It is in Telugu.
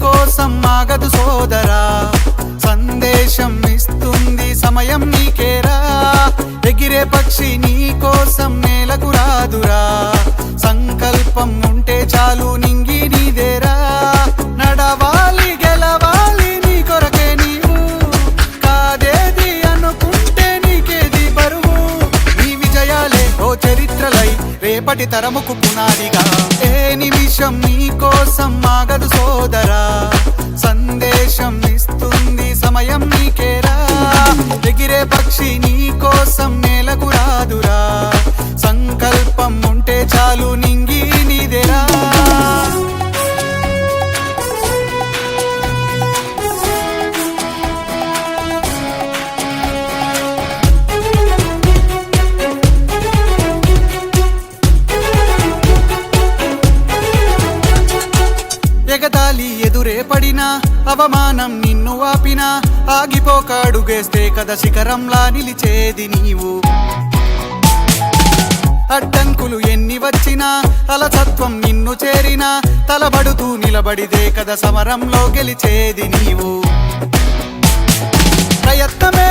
కోసం ఆగదు సోదరా, సందేశం ఇస్తుంది సమయం నీకేరా. ఎగిరే పక్షి నీ కోసం నేలకు రాదురా, సంకల్పం ఉంటే చాలు నింగి నీదేరా. నడవాలి గెలవాలి నీ కొరకే నీవు, కాదేది అనుకుంటే నీకేది బరువు. నీ విజయాలే ఓ చరిత్రలై రేపటి తరముకు పునాదిగా. ఏ నిమిషం నీ కోసం ఆగదు సోదరా, సందేశం ఇస్తుంది సమయం నీకేరా. ఎగిరే పక్షి నీ కోసం నేలకు రాదురా, సంకల్పం ఉంటే చాలు నింగి నీదేరా. ఎగతాళి ఎదురే పడినా, అవమానం నిన్ను ఆపినా, ఆగిపోక అడుగేస్తే కదా శిఖరంలా నిలిచేది నీవు. అడ్డంకులు ఎన్ని వచ్చినా, అలసత్వం నిన్ను చేరినా, తలబడుతూ నిలబడిదే కదా సమరంలో గెలిచేది నీవు. ప్రయత్నమే